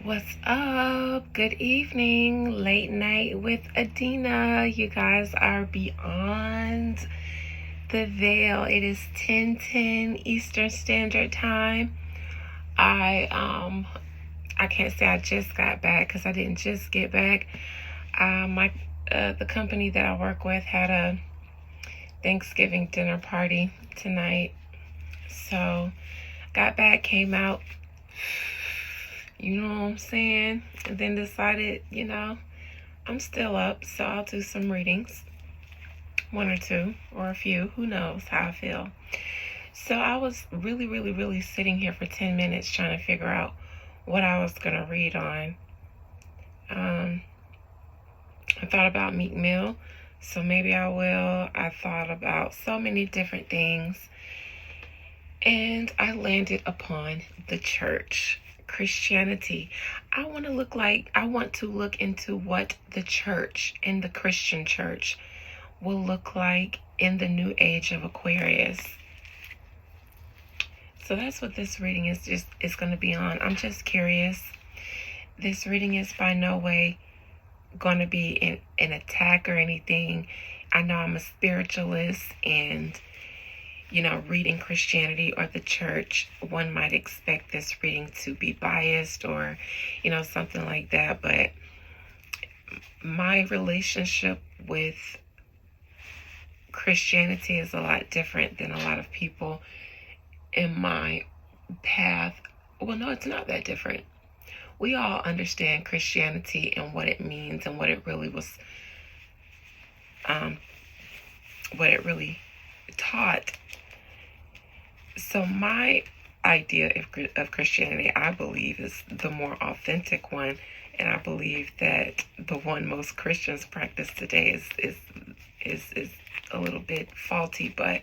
What's up? Good evening. Late night with Adina. You guys are beyond the veil. It is 10:10 Eastern Standard Time. I can't say I just got back because I didn't just get back. The company that I work with had a Thanksgiving dinner party tonight. So got back, came out, you know what I'm saying? And then decided, I'm still up, so I'll do some readings. One or two, or a few, who knows how I feel. So I was really sitting here for 10 minutes trying to figure out what I was going to read on. I thought about Meek Mill, so maybe I will. I thought about so many different things. And I landed upon the church. Christianity. I want to look into what the church and the Christian church will look like in the new age of Aquarius. So that's what this reading is going to be on. I'm just curious. This reading is by no way going to be an attack or anything. I know I'm a spiritualist, and reading Christianity or the church, one might expect this reading to be biased or, something like that. But my relationship with Christianity is a lot different than a lot of people in my path. Well, no, it's not that different. We all understand Christianity and what it means and what it really was, what it really taught. So my idea of Christianity, I believe, is the more authentic one, and I believe that the one most Christians practice today is a little bit faulty. But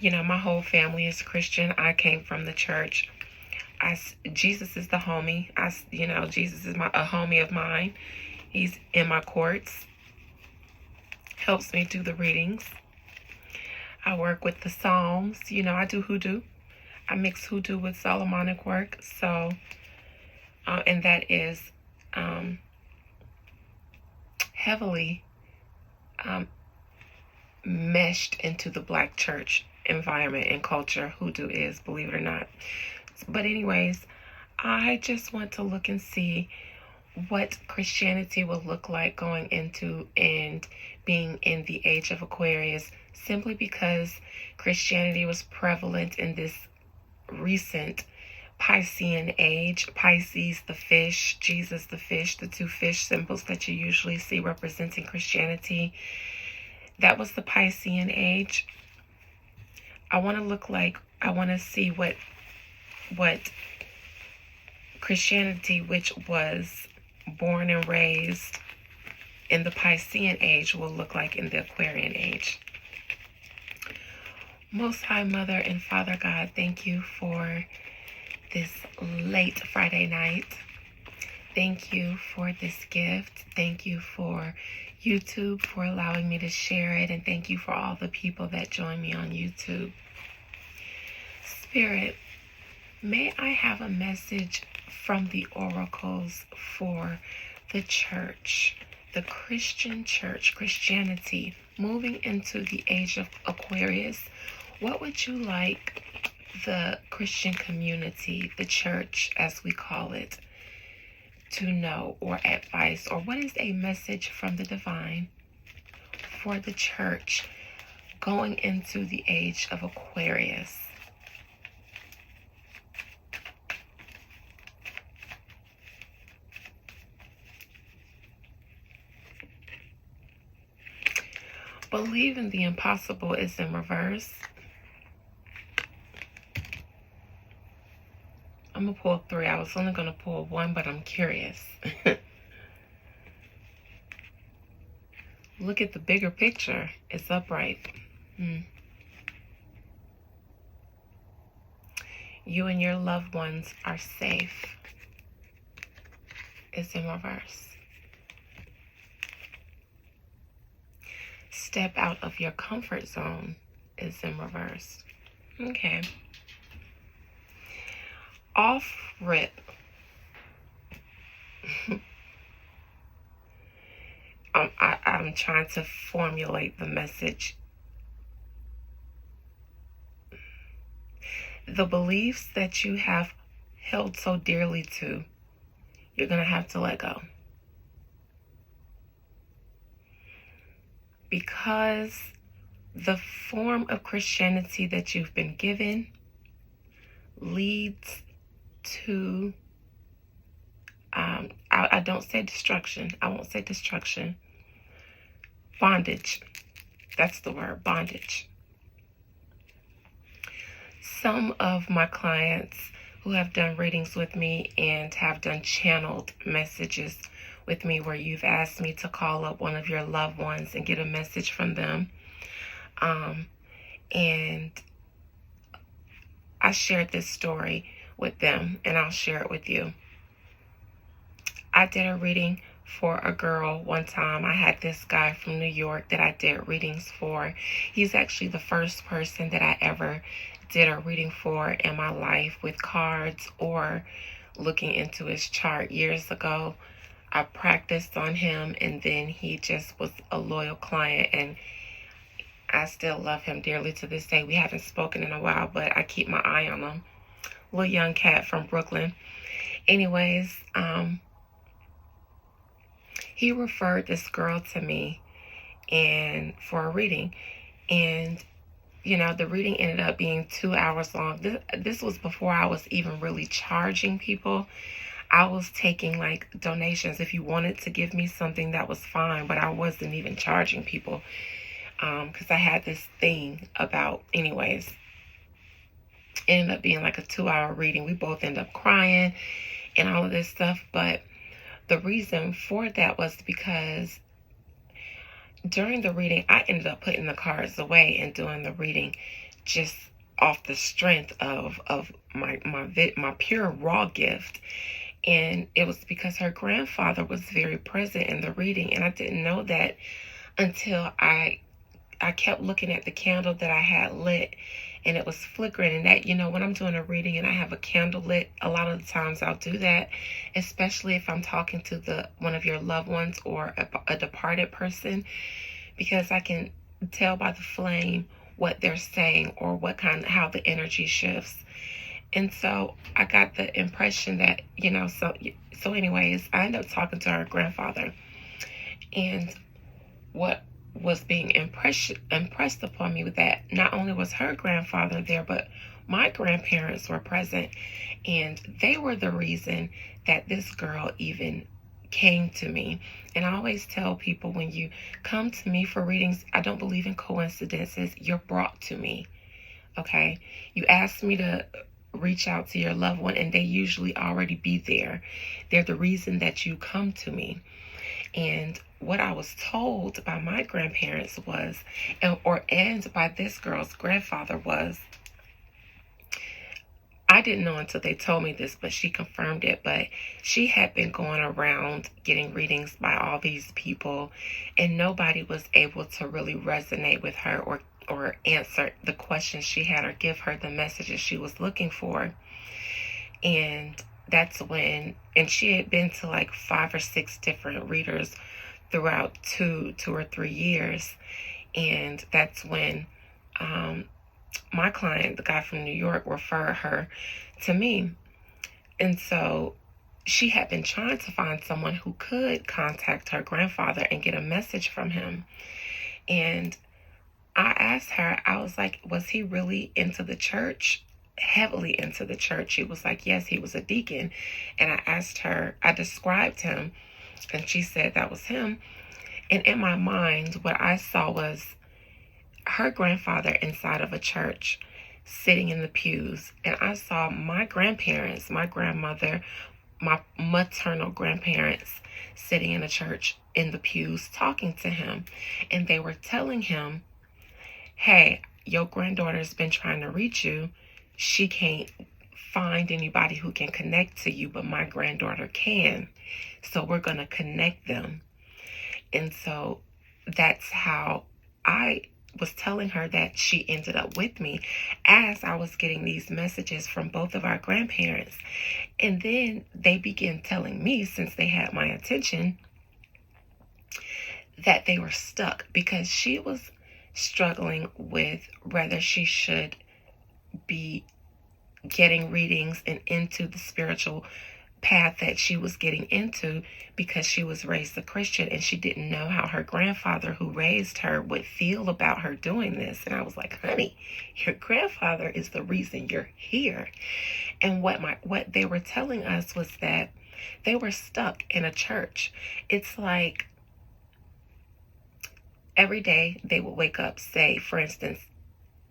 my whole family is Christian. I came from the church. Jesus is the homie. Jesus is a homie of mine. He's in my courts. Helps me do the readings. I work with the Psalms. I do hoodoo. I mix hoodoo with Solomonic work. So, and that is heavily meshed into the Black church environment and culture. Hoodoo is, believe it or not. But anyways, I just want to look and see what Christianity will look like going into and being in the age of Aquarius, simply because Christianity was prevalent in this recent Piscean age. Pisces, the fish, Jesus, the fish, the two fish symbols that you usually see representing Christianity. That was the Piscean age. I want to see what Christianity, which was born and raised in the Piscean age, will look like in the Aquarian age. Most High Mother and Father God, thank you for this late Friday night. Thank you for this gift. Thank you for YouTube for allowing me to share it. And thank you for all the people that join me on YouTube. Spirit, may I have a message from the oracles for the church, the Christian church, Christianity, moving into the age of Aquarius. What would you like the Christian community, the church as we call it, to know or advice? Or what is a message from the divine for the church going into the age of Aquarius? Believe in the impossible is in reverse. I'm going to pull 3. I was only going to pull 1, but I'm curious. Look at the bigger picture. It's upright. You and your loved ones are safe. It's in reverse. Step out of your comfort zone is in reverse. Okay. Off rip. trying to formulate the message. The beliefs that you have held so dearly to, you're going to have to let go. Because the form of Christianity that you've been given leads to, I don't say destruction. I won't say destruction. Bondage. That's the word, bondage. Some of my clients who have done readings with me and have done channeled messages with me where you've asked me to call up one of your loved ones and get a message from them. And I shared this story with them, and I'll share it with you. I did a reading for a girl one time. I had this guy from New York that I did readings for. He's actually the first person that I ever did a reading for in my life with cards or looking into his chart. Years ago, I practiced on him, and then he just was a loyal client, and I still love him dearly to this day. We haven't spoken in a while, but I keep my eye on him. Little young cat from Brooklyn. Anyways, he referred this girl to me and for a reading. And, you know, the reading ended up being 2 hours long. This was before I was even really charging people. I was taking like donations. If you wanted to give me something, that was fine, but I wasn't even charging people because I had this thing about, anyways. It ended up being like a 2-hour reading. We both ended up crying and all of this stuff, but the reason for that was because during the reading, I ended up putting the cards away and doing the reading just off the strength of my pure raw gift. And it was because her grandfather was very present in the reading, and I didn't know that until I kept looking at the candle that I had lit, and it was flickering. And that, you know, when I'm doing a reading and I have a candle lit, a lot of the times I'll do that, especially if I'm talking to one of your loved ones or a departed person, because I can tell by the flame what they're saying or how the energy shifts. And so I got the impression that, you know, so anyways, I ended up talking to her grandfather, and what was being impressed upon me with that, not only was her grandfather there, but my grandparents were present, and they were the reason that this girl even came to me. And I always tell people, when you come to me for readings, I don't believe in coincidences. You're brought to me. Okay? You ask me to reach out to your loved one, and they usually already be there. They're the reason that you come to me. And what I was told by my grandparents was, and by this girl's grandfather was, I didn't know until they told me this, but she confirmed it, but she had been going around getting readings by all these people, and nobody was able to really resonate with her or answer the questions she had or give her the messages she was looking for. And that's when, and she had been to like 5 or 6 different readers throughout 2 or 3 years. And that's when my client, the guy from New York, referred her to me. And so she had been trying to find someone who could contact her grandfather and get a message from him. And I asked her, I was like, was he really into the church? Heavily into the church? She was like, yes, he was a deacon. And I asked her, I described him, and she said that was him. And in my mind, what I saw was her grandfather inside of a church, sitting in the pews. And I saw my grandparents, my grandmother, my maternal grandparents, sitting in a church in the pews talking to him. And they were telling him, hey, your granddaughter's been trying to reach you. She can't find anybody who can connect to you, but my granddaughter can. So we're going to connect them. And so that's how I was telling her that she ended up with me, as I was getting these messages from both of our grandparents. And then they began telling me, since they had my attention, that they were stuck because she was struggling with whether she should be getting readings and into the spiritual path that she was getting into because she was raised a Christian and she didn't know how her grandfather who raised her would feel about her doing this. And I was like, honey, your grandfather is the reason you're here. And what they were telling us was that they were stuck in a church. It's like every day they would wake up, say, for instance,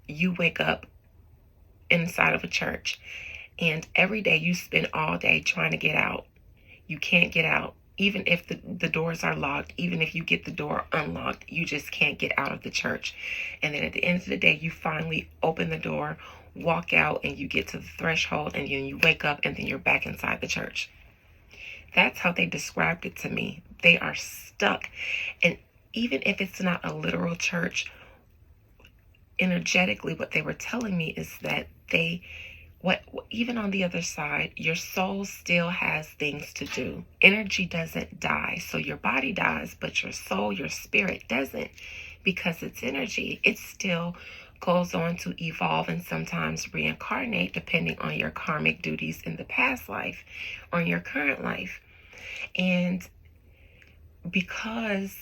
you wake up inside of a church and every day you spend all day trying to get out. You can't get out. Even if the doors are locked, even if you get the door unlocked, you just can't get out of the church. And then at the end of the day, you finally open the door, walk out, and you get to the threshold, and then you wake up, and then you're back inside the church. That's how they described it to me. They are stuck. And even if it's not a literal church, energetically, what they were telling me is that even on the other side, your soul still has things to do. Energy doesn't die. So your body dies, but your soul, your spirit doesn't, because it's energy. It still goes on to evolve and sometimes reincarnate depending on your karmic duties in the past life or in your current life. And because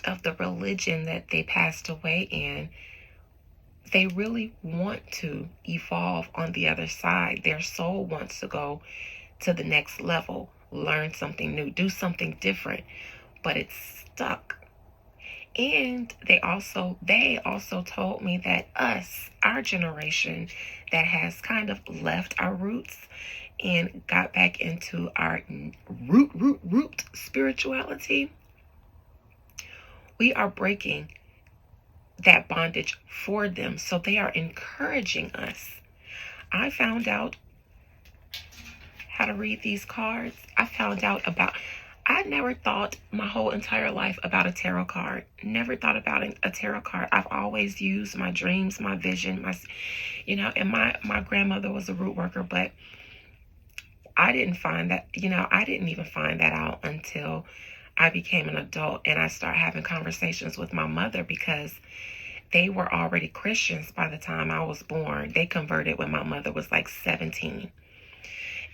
of the religion that they passed away in, they really want to evolve on the other side. Their soul wants to go to the next level, learn something new, do something different, but it's stuck. And they also told me that our generation that has kind of left our roots and got back into our root spirituality, we are breaking that bondage for them. So they are encouraging us. I found out how to read these cards. I never thought my whole entire life about a tarot card. Never thought about a tarot card. I've always used my dreams, my vision, and my grandmother was a root worker, but I didn't even find that out until I became an adult and I started having conversations with my mother, because they were already Christians by the time I was born. They converted when my mother was like 17.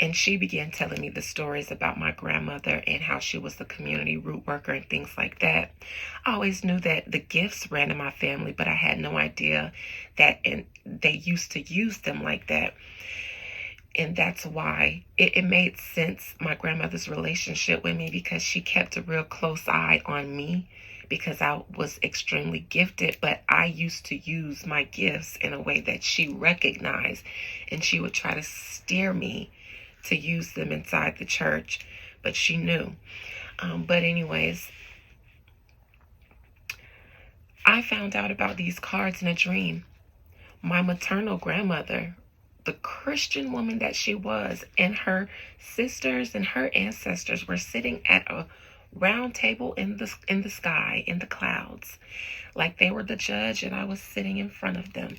And she began telling me the stories about my grandmother and how she was the community root worker and things like that. I always knew that the gifts ran in my family, but I had no idea that they used to use them like that. And that's why it made sense, my grandmother's relationship with me, because she kept a real close eye on me because I was extremely gifted, but I used to use my gifts in a way that she recognized, and she would try to steer me to use them inside the church, but she knew. But anyways, I found out about these cards in a dream. My maternal grandmother, the Christian woman that she was, and her sisters and her ancestors were sitting at a round table in the sky, in the clouds, like they were the judge and I was sitting in front of them,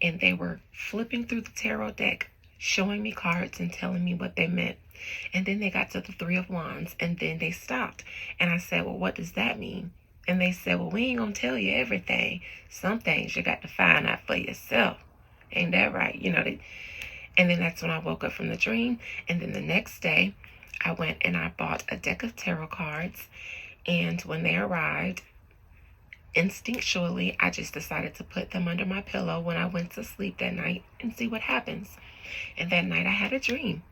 and they were flipping through the tarot deck, showing me cards and telling me what they meant. And then they got to the Three of Wands, and then they stopped, and I said, well, what does that mean? And they said, well, we ain't gonna tell you everything. Some things you got to find out for yourself. Ain't that right? And then that's when I woke up from the dream. And then the next day, I went and I bought a deck of tarot cards. And when they arrived, instinctually, I just decided to put them under my pillow when I went to sleep that night and see what happens. And that night I had a dream.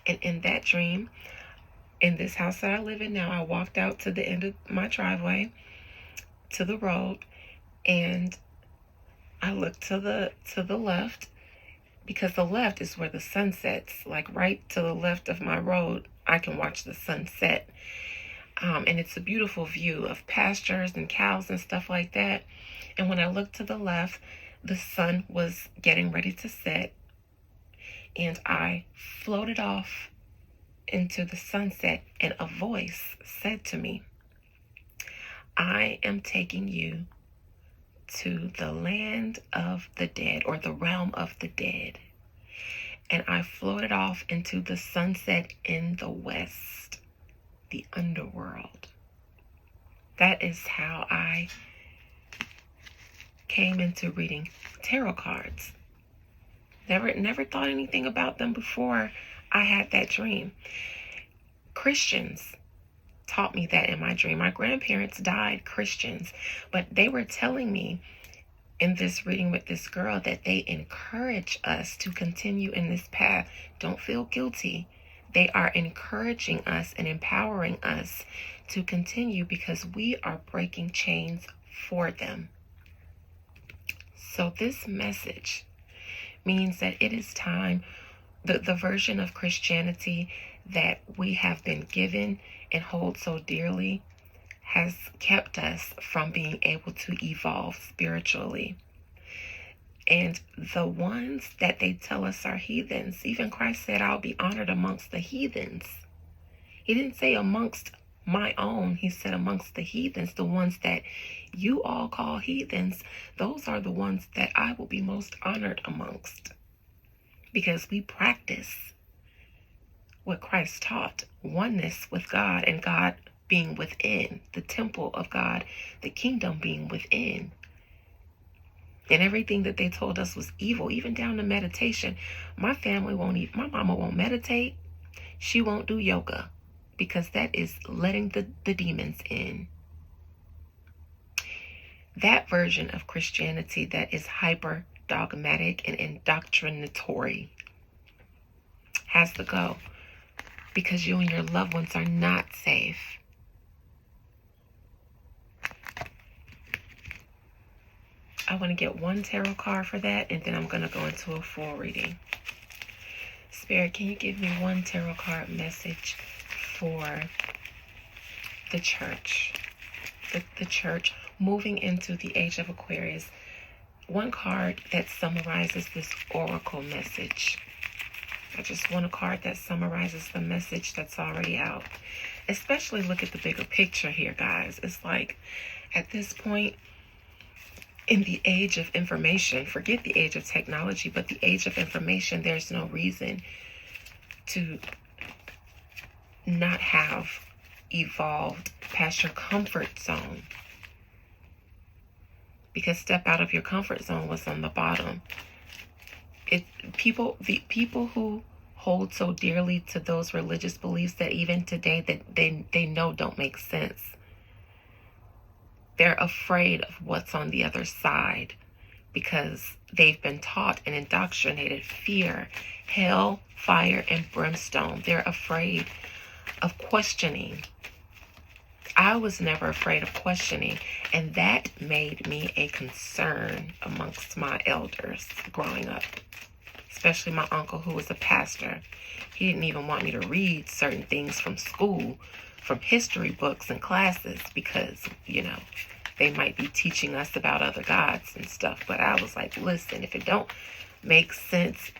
And in that dream, in this house that I live in now, I walked out to the end of my driveway, to the road, and I looked to the left, because the left is where the sun sets. Like right to the left of my road, I can watch the sun set. And it's a beautiful view of pastures and cows and stuff like that. And when I looked to the left, the sun was getting ready to set, and I floated off into the sunset, and a voice said to me, I am taking you to the land of the dead, or the realm of the dead. And I floated off into the sunset in the west, the underworld. That is how I came into reading tarot cards. Never thought anything about them before I had that dream. Christians taught me that in my dream. My grandparents died Christians, but they were telling me in this reading with this girl that they encourage us to continue in this path. Don't feel guilty. They are encouraging us and empowering us to continue because we are breaking chains for them. So this message means that it is time, the version of Christianity that we have been given and hold so dearly has kept us from being able to evolve spiritually. And the ones that they tell us are heathens, even Christ said, I'll be honored amongst the heathens. He didn't say amongst my own. He said amongst the heathens, the ones that you all call heathens. Those are the ones that I will be most honored amongst, because we practice what Christ taught, oneness with God and God being within, the temple of God, the kingdom being within. And everything that they told us was evil, even down to meditation. My family won't eat. My mama won't meditate. She won't do yoga because that is letting the demons in. That version of Christianity that is hyper dogmatic and indoctrinatory has to go, because you and your loved ones are not safe. I want to get one tarot card for that, and then I'm going to go into a full reading. Spirit, can you give me one tarot card message for the church? The church moving into the age of Aquarius. One card that summarizes this oracle message. I just want a card that summarizes the message that's already out. Especially look at the bigger picture here, guys. It's like at this point in the age of information, forget the age of technology, but the age of information, there's no reason to not have evolved past your comfort zone. Because step out of your comfort zone was on the bottom. The people who hold so dearly to those religious beliefs that even today that they know don't make sense. They're afraid of what's on the other side because they've been taught and indoctrinated fear, hell, fire, and brimstone. They're afraid of questioning. I was never afraid of questioning, and that made me a concern amongst my elders growing up, especially my uncle who was a pastor. He didn't even want me to read certain things from school, from history books and classes, because, they might be teaching us about other gods and stuff. But I was like, listen, if it don't make sense,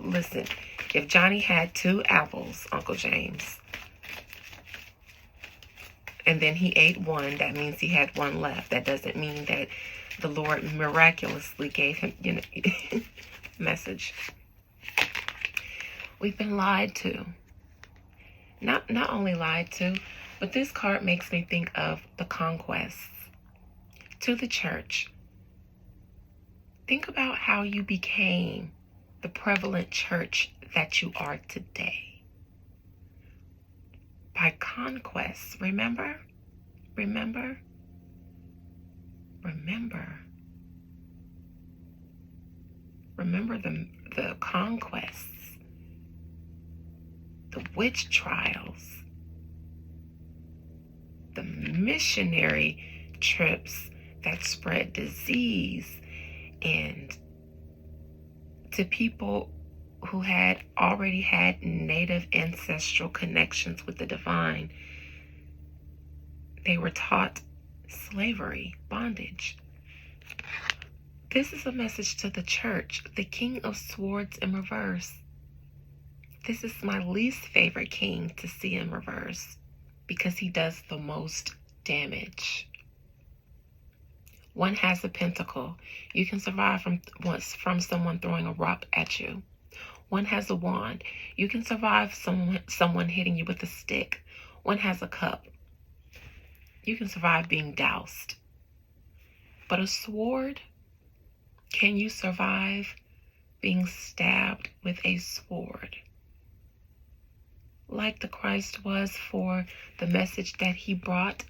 listen, if Johnny had 2 apples, Uncle James, and then he ate 1, that means he had 1 left. That doesn't mean that the Lord miraculously gave him, message. We've been lied to. Not only lied to, but this card makes me think of the conquests. To the church, think about how you became the prevalent church that you are today. By conquest, remember? Remember the conquests, the witch trials, the missionary trips that spread disease, and to people who had already had native ancestral connections with the divine. They were taught slavery, bondage. This is a message to the church, the King of Swords in reverse. This is my least favorite king to see in reverse because he does the most damage. One has a pentacle. You can survive from someone throwing a rock at you. One has a wand. You can survive someone hitting you with a stick. One has a cup. You can survive being doused. But a sword, can you survive being stabbed with a sword? Like the Christ was for the message that he brought,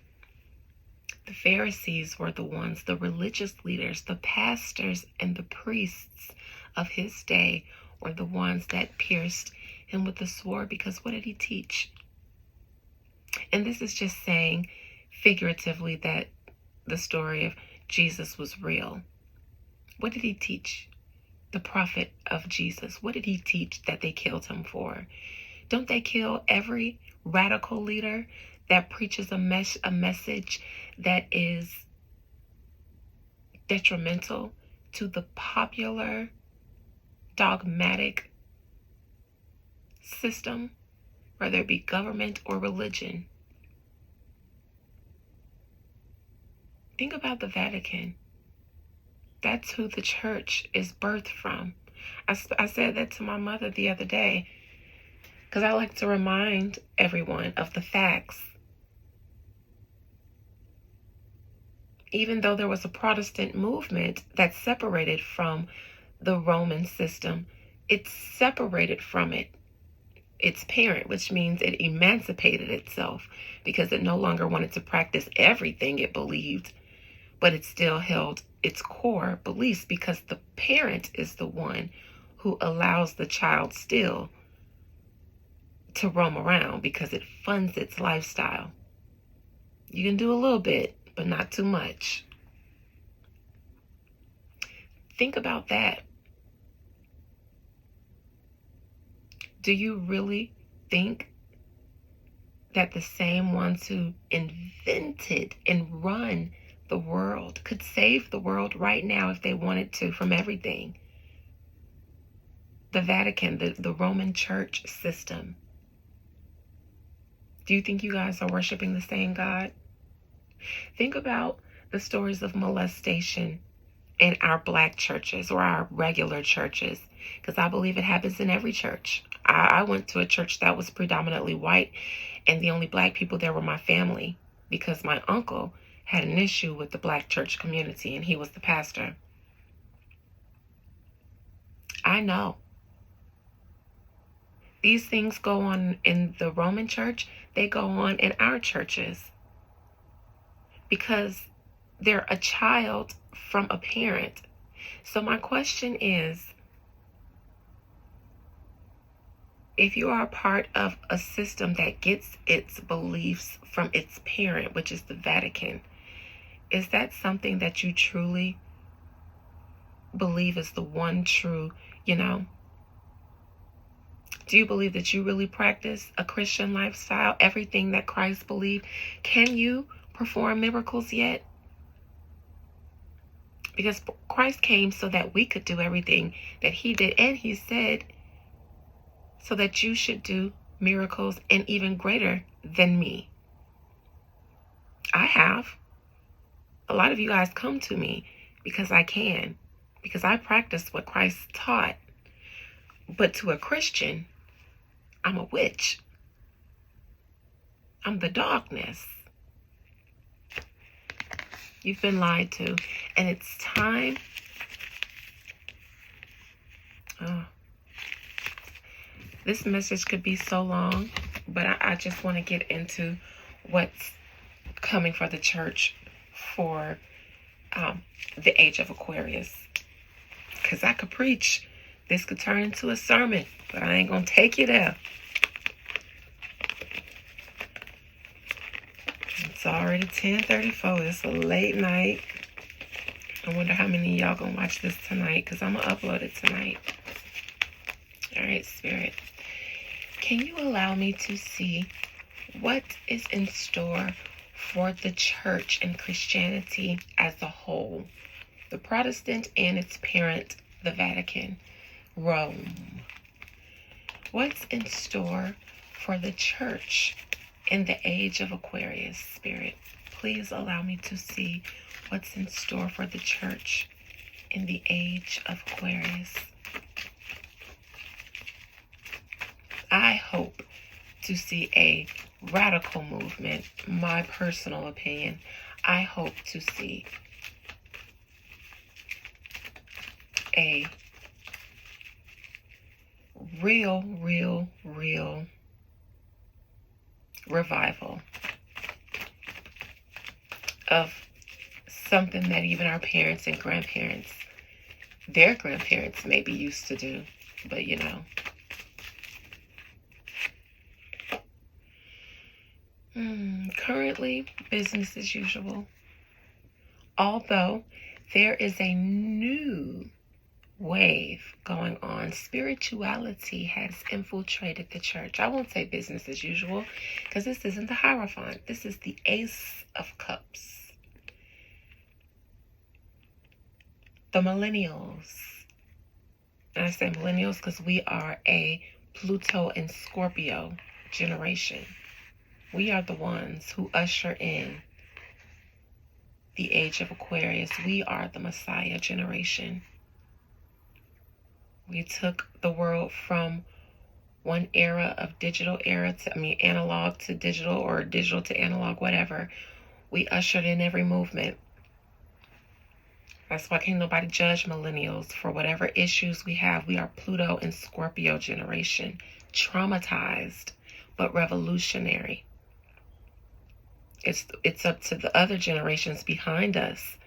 the Pharisees were the ones, the religious leaders, the pastors, and the priests of his day were the ones that pierced him with the sword, because what did he teach? And this is just saying figuratively that the story of Jesus was real. What did he teach? The prophet of Jesus, what did he teach that they killed him for? Don't they kill every radical leader that preaches a message that is detrimental to the popular dogmatic system, whether it be government or religion? Think about the Vatican. That's who the church is birthed from. I said that to my mother the other day, because I like to remind everyone of the facts. Even though there was a Protestant movement that separated from the Roman system, it separated from its parent, which means it emancipated itself because it no longer wanted to practice everything it believed, but it still held its core beliefs, because the parent is the one who allows the child still to roam around because it funds its lifestyle. You can do a little bit, but not too much. Think about that. Do you really think that the same ones who invented and run the world could save the world right now if they wanted to from everything? The Vatican, the Roman Church system. Do you think you guys are worshiping the same God? Think about the stories of molestation in our black churches or our regular churches, because I believe it happens in every church. I went to a church that was predominantly white, and the only black people there were my family, because my uncle had an issue with the black church community and he was the pastor. I know. These things go on in the Roman church, they go on in our churches, because they're a child from a parent. So my question is, if you are a part of a system that gets its beliefs from its parent, which is the Vatican, is that something that you truly believe is the one true, Do you believe that you really practice a Christian lifestyle, everything that Christ believed? Can you perform miracles yet? Because Christ came so that we could do everything that he did, and he said so that you should do miracles and even greater than me. I have. A lot of you guys come to me because I can, because I practice what Christ taught. But to a Christian, I'm a witch. I'm the darkness. You've been lied to, and it's time. This message could be so long, but I just want to get into what's coming for the church for the age of Aquarius. Because I could preach. This could turn into a sermon, but I ain't going to take you there. It's already 10:34. It's a late night. I wonder how many of y'all going to watch this tonight, because I'm going to upload it tonight. All right, Spirit. Can you allow me to see what is in store for the church and Christianity as a whole? The Protestant and its parent, the Vatican, Rome. What's in store for the church in the age of Aquarius, Spirit? Please allow me to see what's in store for the church in the age of Aquarius. I hope to see a radical movement. My personal opinion, I hope to see a real revival of something that even our parents and grandparents, their grandparents maybe used to do, but you know. Currently, business as usual. Although there is a new wave going on. Spirituality has infiltrated the church. I won't say business as usual because this isn't the Hierophant. This is the Ace of Cups. The millennials. And I say millennials because we are a Pluto and Scorpio generation. We are the ones who usher in the age of Aquarius. We are the Messiah generation. We took the world from one era of digital era to, analog to digital, or digital to analog, whatever. We ushered in every movement. That's why can't nobody judge millennials for whatever issues we have. We are Pluto and Scorpio generation. Traumatized, but revolutionary. It's up to the other generations behind us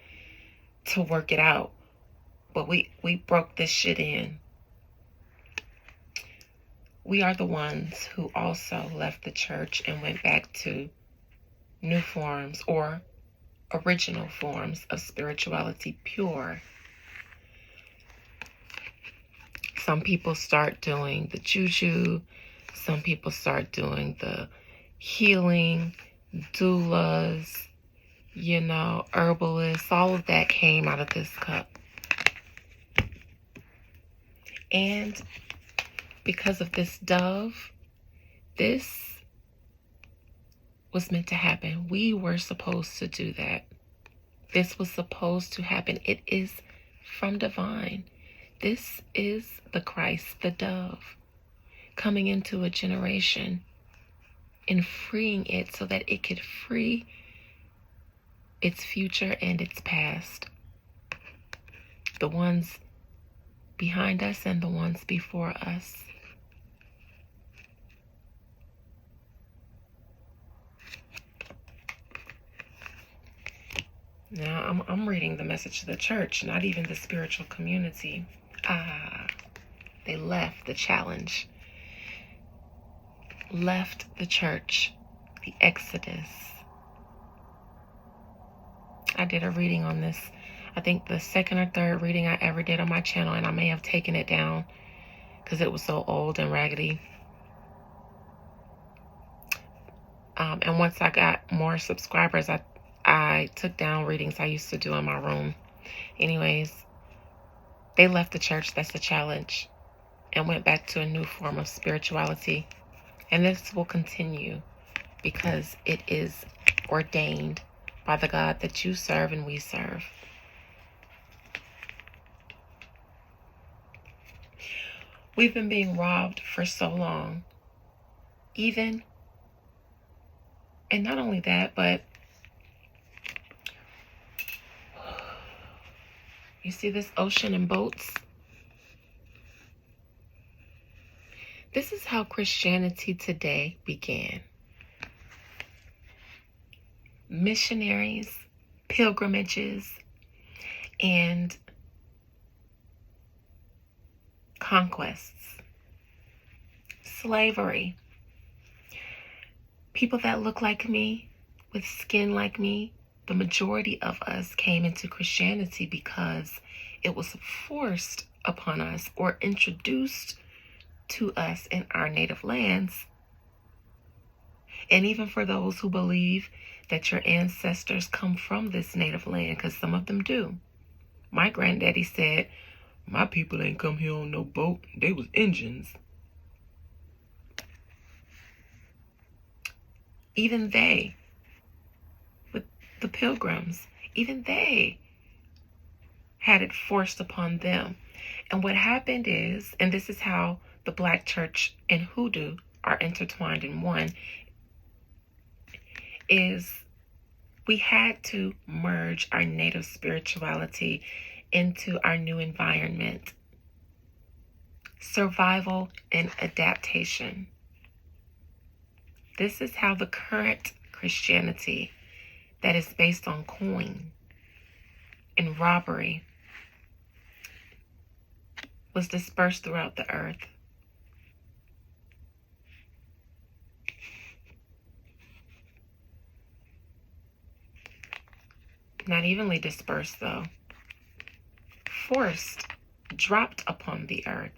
to work it out. But we broke this shit in. We are the ones who also left the church and went back to new forms or original forms of spirituality, pure. Some people start doing the juju. Some people start doing the healing, doulas, herbalists. All of that came out of this cup. And because of this dove, this was meant to happen. We were supposed to do that. This was supposed to happen. It is from divine. This is the Christ, the dove, coming into a generation and freeing it so that it could free its future and its past. The ones behind us and the ones before us. Now, I'm reading the message to the church, not even the spiritual community. They left the challenge. Left the church. The Exodus. I did a reading on this. I think the second or third reading I ever did on my channel, and I may have taken it down because it was so old and raggedy. And once I got more subscribers, I took down readings I used to do in my room. Anyways, they left the church, that's the challenge, and went back to a new form of spirituality. And this will continue because it is ordained by the God that you serve and we serve. We've been being robbed for so long. And not only that, but you see this ocean and boats? This is how Christianity today began. Missionaries, pilgrimages, and conquests. Slavery. People that look like me, with skin like me, the majority of us came into Christianity because it was forced upon us or introduced to us in our native lands. And even for those who believe that your ancestors come from this native land, because some of them do. My granddaddy said, my people ain't come here on no boat. They was Indians. Even they, with the pilgrims, even they had it forced upon them. And what happened is, and this is how the black church and hoodoo are intertwined in one, is we had to merge our native spirituality into our new environment. Survival and adaptation. This is how the current Christianity that is based on coin and robbery was dispersed throughout the earth. Not evenly dispersed, though. Forced, dropped upon the earth.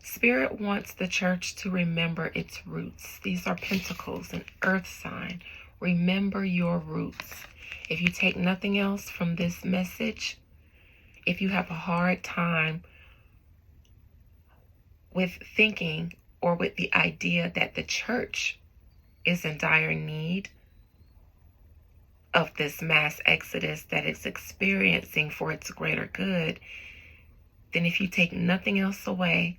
Spirit wants the church to remember its roots. These are pentacles, an earth sign. Remember your roots. If you take nothing else from this message, if you have a hard time with thinking or with the idea that the church is in dire need of this mass exodus that it's experiencing for its greater good, then if you take nothing else away,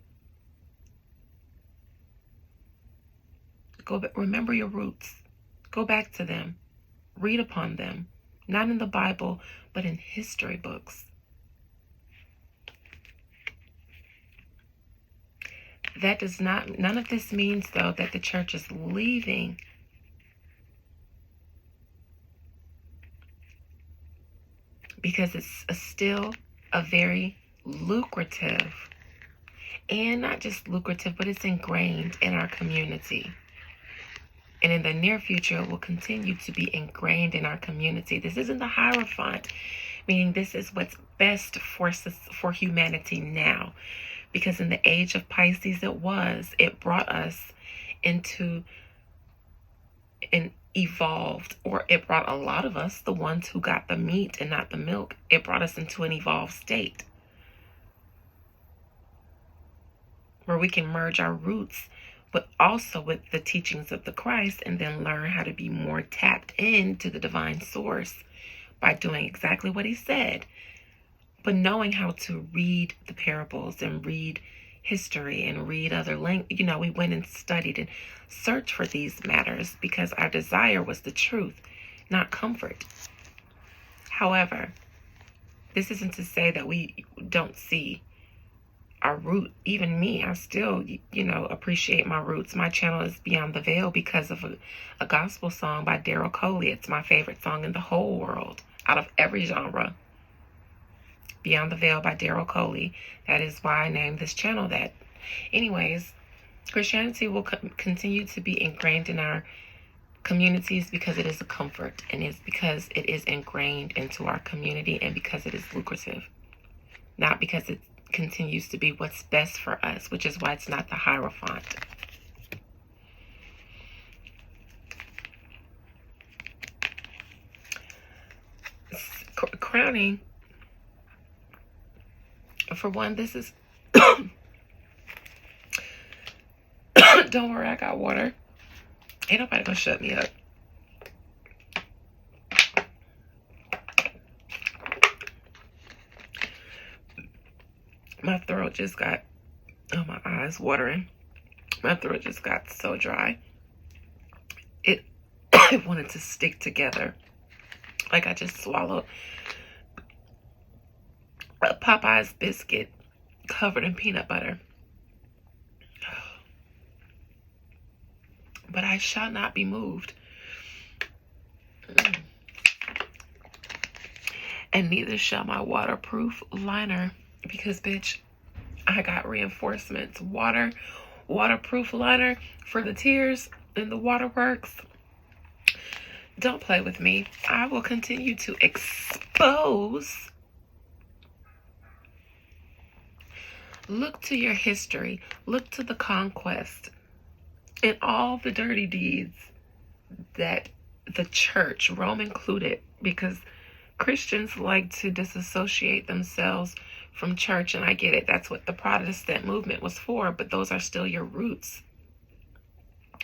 remember your roots. Go back to them. Read upon them. Not in the Bible, but in history books. None of this means, though, that the church is leaving. Because it's still a very lucrative, and not just lucrative, but it's ingrained in our community. And in the near future, it will continue to be ingrained in our community. This isn't the Hierophant, meaning this is what's best for humanity now. Because in the age of Pisces, it brought us into an evolved, or it brought a lot of us, the ones who got the meat and not the milk, it brought us into an evolved state where we can merge our roots but also with the teachings of the Christ, and then learn how to be more tapped into the divine source by doing exactly what he said, but knowing how to read the parables and read history and read other language. We went and studied and searched for these matters because our desire was the truth, not comfort. However, this isn't to say that we don't see our root. Even me, I still, appreciate my roots. My channel is Beyond the Veil because of a gospel song by Daryl Coley. It's my favorite song in the whole world, out of every genre. Beyond the Veil by Daryl Coley. That is why I named this channel that. Anyways, Christianity will continue to be ingrained in our communities because it is a comfort, and it's because it is ingrained into our community, and because it is lucrative, not because it continues to be what's best for us, which is why it's not the Hierophant. Crowning, for one, this is don't worry, I got water. Ain't nobody gonna shut me up. My throat just got, my eyes watering. My throat just got so dry. It wanted to stick together. Like I just swallowed a Popeye's biscuit covered in peanut butter. But I shall not be moved. And neither shall my waterproof liner. Because, bitch, I got reinforcements. Waterproof liner for the tears in the waterworks. Don't play with me. I will continue to expose. Look to your history. Look to the conquest and all the dirty deeds that the church, Rome included, because Christians like to disassociate themselves from church, and I get it. That's what the Protestant movement was for, but those are still your roots.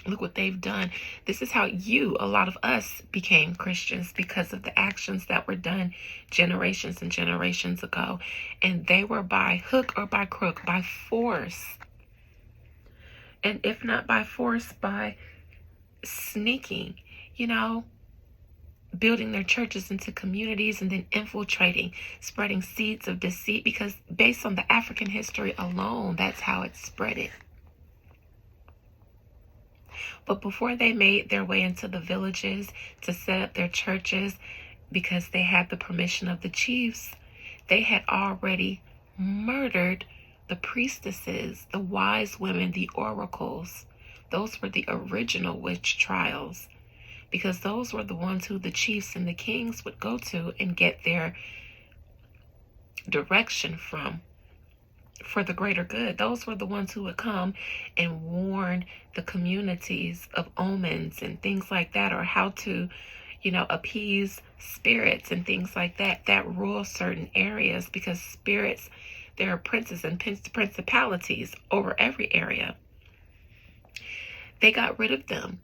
Look what they've done. This is how a lot of us became Christians, because of the actions that were done generations and generations ago. And they were by hook or by crook, by force. And if not by force, by sneaking, building their churches into communities and then infiltrating, spreading seeds of deceit, because based on the African history alone, that's how it spread it. But before they made their way into the villages to set up their churches, because they had the permission of the chiefs, they had already murdered the priestesses, the wise women, the oracles. Those were the original witch trials, because those were the ones who the chiefs and the kings would go to and get their direction from for the greater good. Those were the ones who would come and warn the communities of omens and things like that, or how to, appease spirits and things like that rule certain areas, because spirits, there are princes and principalities over every area. They got rid of them.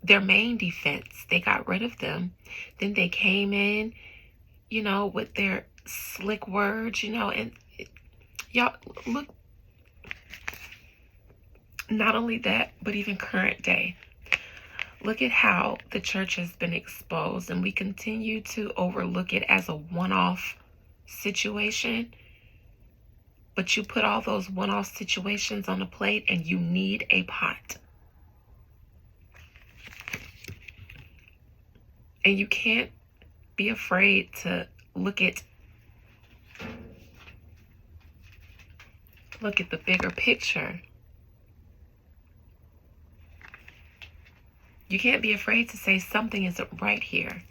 Their main defense, they got rid of them. Then they came in, with their slick words, and y'all, look, not only that, but even current day. Look at how the church has been exposed, and we continue to overlook it as a one-off situation. But you put all those one-off situations on a plate and you need a pot. And you can't be afraid to look at the bigger picture. You can't be afraid to say something isn't right here.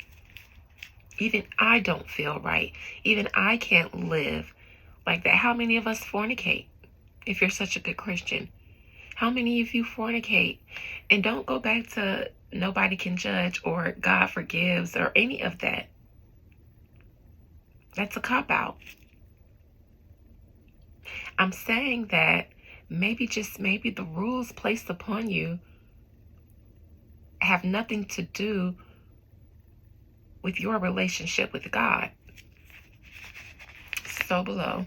Even I don't feel right. Even I can't live like that. How many of us fornicate? If you're such a good Christian, how many of you fornicate? And don't go back to nobody can judge or God forgives or any of that. That's a cop-out. I'm saying that maybe, just maybe, the rules placed upon you have nothing to do with your relationship with God. So below,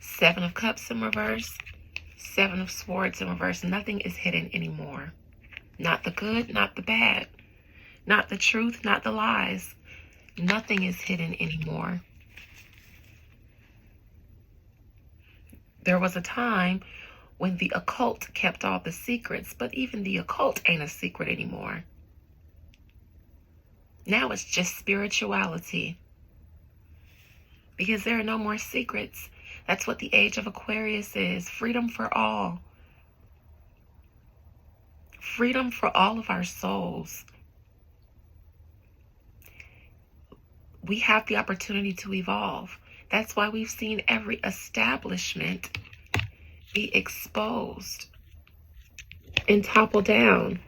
7 of Cups in reverse, 7 of Swords in reverse. Nothing is hidden anymore. Not the good, not the bad, not the truth, not the lies. Nothing is hidden anymore. There was a time when the occult kept all the secrets, but even the occult ain't a secret anymore. Now it's just spirituality, because there are no more secrets. That's what the age of Aquarius is. Freedom for all. Freedom for all of our souls. We have the opportunity to evolve. That's why we've seen every establishment be exposed and topple down.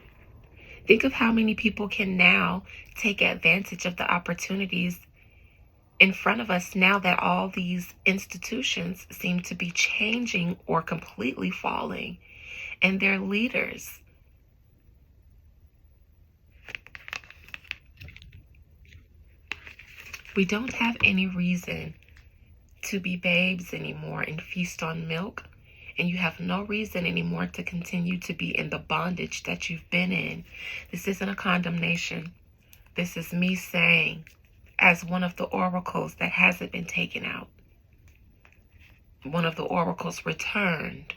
Think of how many people can now take advantage of the opportunities in front of us, now that all these institutions seem to be changing or completely falling, and their leaders. We don't have any reason to be babes anymore and feast on milk. And you have no reason anymore to continue to be in the bondage that you've been in. This isn't a condemnation. This is me saying, as one of the oracles that hasn't been taken out, one of the oracles returned.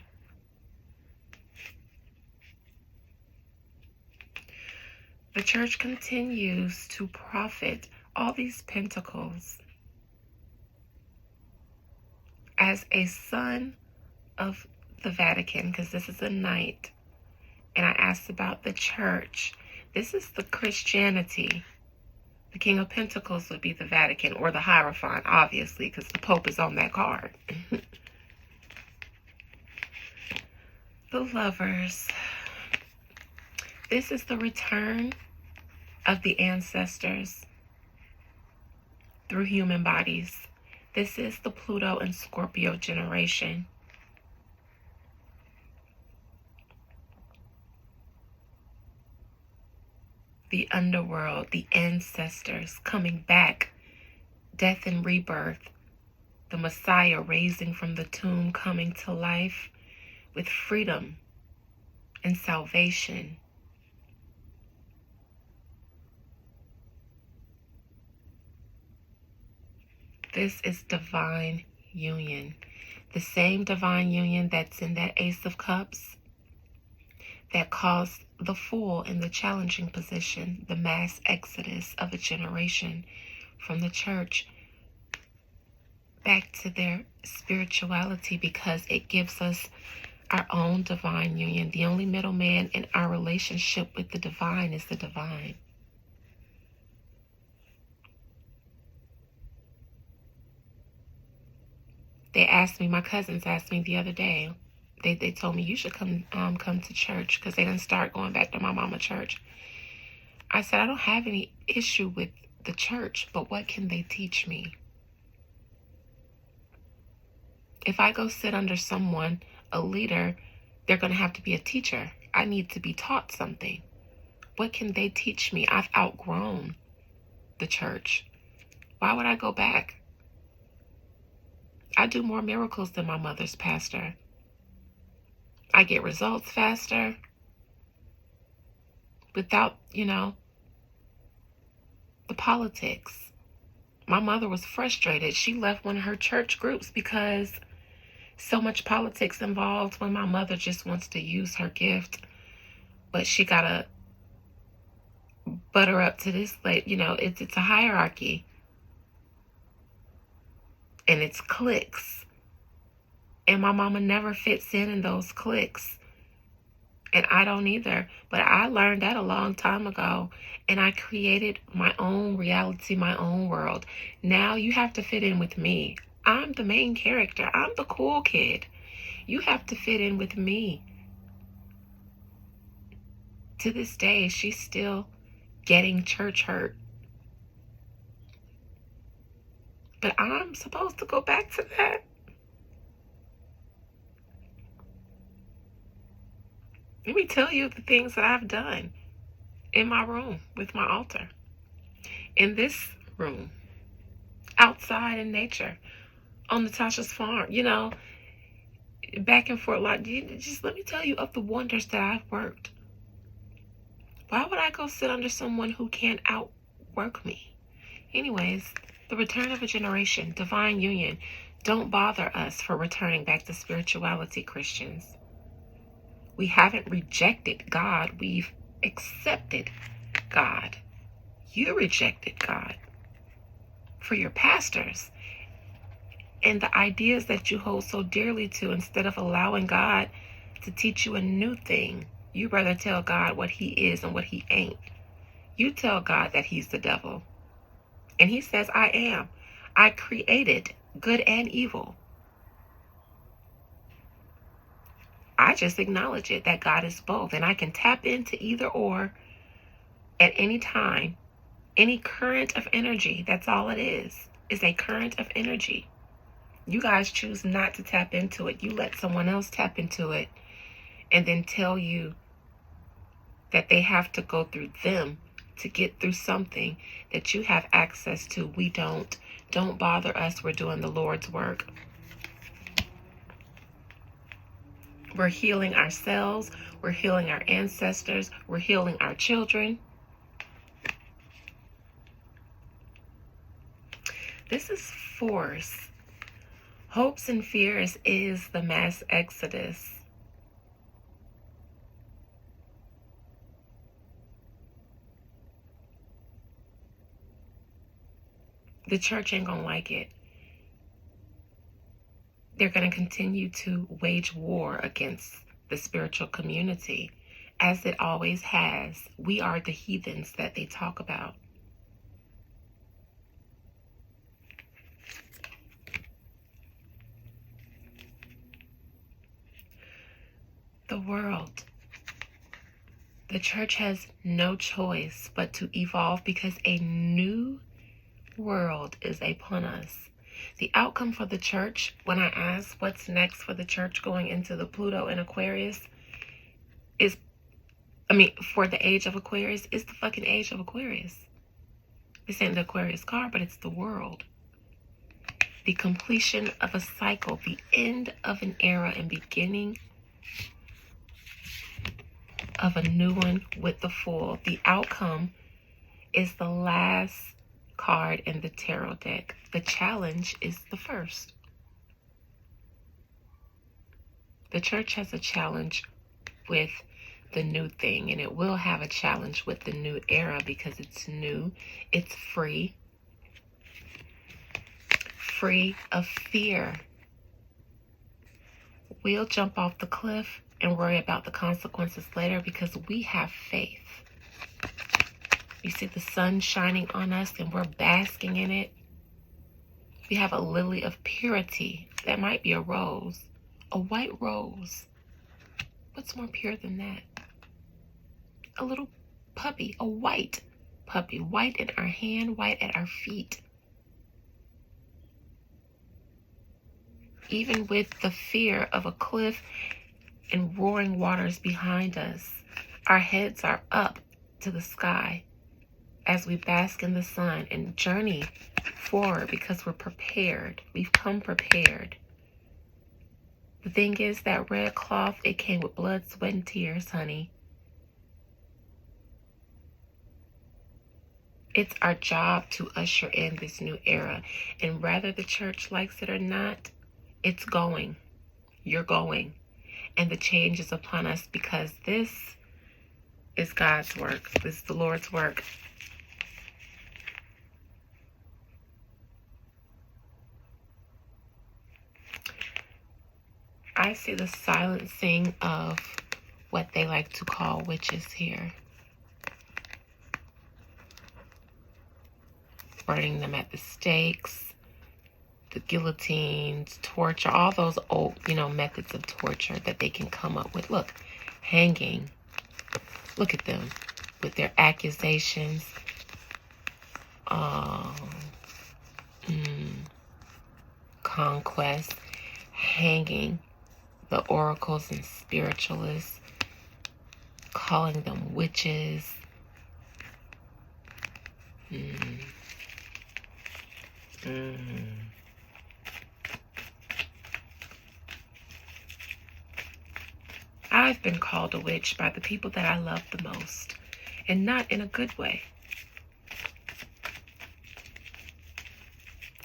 The church continues to profit all these pentacles as a son of the Vatican, because this is a knight, and I asked about the church. This is the Christianity. The King of Pentacles would be the Vatican, or the Hierophant, obviously, because the Pope is on that card. The Lovers. This is the return of the ancestors through human bodies. This is the Pluto and Scorpio generation. the underworld, the ancestors coming back, death and rebirth, the Messiah raising from the tomb, coming to life with freedom and salvation. This is divine union. The same divine union that's in that Ace of Cups that caused the fool in the challenging position, the mass exodus of a generation from the church back to their spirituality, because it gives us our own divine union. The only middleman in our relationship with the divine is the divine. My cousins asked me the other day, they told me, you should come to church, because they didn't start going back to my mama church. I said, I don't have any issue with the church, but what can they teach me? If I go sit under someone, a leader, they're going to have to be a teacher. I need to be taught something. What can they teach me? I've outgrown the church. Why would I go back? I do more miracles than my mother's pastor. I get results faster without, the politics. My mother was frustrated. She left one of her church groups because so much politics involved, when my mother just wants to use her gift, but she got to butter up to this, it's a hierarchy. And it's cliques. And my mama never fits in those cliques. And I don't either. But I learned that a long time ago. And I created my own reality, my own world. Now you have to fit in with me. I'm the main character. I'm the cool kid. You have to fit in with me. To this day, she's still getting church hurt. But I'm supposed to go back to that. Let me tell you the things that I've done in my room with my altar, in this room, outside in nature, on Natasha's farm, back and forth. Just let me tell you of the wonders that I've worked. Why would I go sit under someone who can't outwork me? Anyways, the return of a generation, divine union. Don't bother us for returning back to spirituality, Christians. We haven't rejected God. We've accepted God. You rejected God for your pastors and the ideas that you hold so dearly to. Instead of allowing God to teach you a new thing, you rather tell God what he is and what he ain't. You tell God that he's the devil. And he says, I am. I created good and evil. I just acknowledge it, that God is both. And I can tap into either or at any time. Any current of energy, that's all it is a current of energy. You guys choose not to tap into it. You let someone else tap into it and then tell you that they have to go through them to get through something that you have access to. We don't. Don't bother us. We're doing the Lord's work. We're healing ourselves. We're healing our ancestors. We're healing our children. This is force. Hopes and fears is the mass exodus. The church ain't gonna like it. They're gonna continue to wage war against the spiritual community, as it always has. We are the heathens that they talk about. The world. The church has no choice but to evolve, because a new world is upon us. The outcome for the church, when I ask what's next for the church going into the Pluto and Aquarius, is For the age of Aquarius, it's the fucking age of Aquarius. This ain't the Aquarius card, but it's the world. The completion of a cycle, the end of an era and beginning of a new one with the Fool. The outcome is the last card in the tarot deck. The challenge is the first. The church has a challenge with the new thing, and it will have a challenge with the new era because it's new, it's free of fear. We'll jump off the cliff and worry about the consequences later because we have faith. You see the sun shining on us and we're basking in it. We have a lily of purity. That might be a rose, a white rose. What's more pure than that? A little puppy, a white puppy, white in our hand, white at our feet. Even with the fear of a cliff and roaring waters behind us, our heads are up to the sky as we bask in the sun and journey forward because we're prepared. We've come prepared. The thing is, that red cloth, it came with blood, sweat, and tears, honey. It's our job to usher in this new era. And whether the church likes it or not, it's going. You're going. And the change is upon us because this is God's work. This is the Lord's work. I see the silencing of what they like to call witches here. Burning them at the stakes, the guillotines, torture, all those old, methods of torture that they can come up with. Look, hanging. Look at them with their accusations. Conquest, hanging the oracles and spiritualists, calling them witches. I've been called a witch by the people that I love the most, and not in a good way.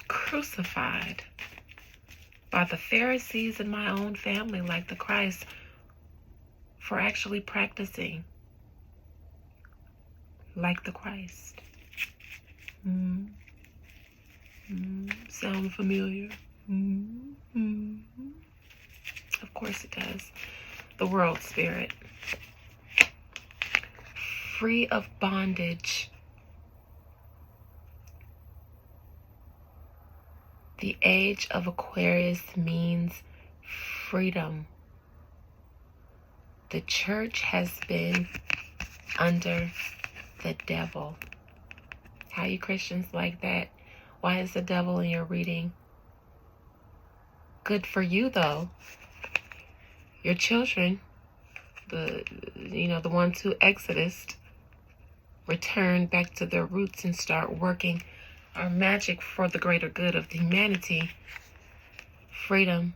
Crucified by the Pharisees in my own family, like the Christ, for actually practicing like the Christ. Sound familiar? Of course it does. The world spirit. Free of bondage. The age of Aquarius means freedom. The church has been under the devil. How you Christians like that? Why is the devil in your reading? Good for you though. Your children, the ones who exodused, return back to their roots and start working our magic for the greater good of humanity. Freedom.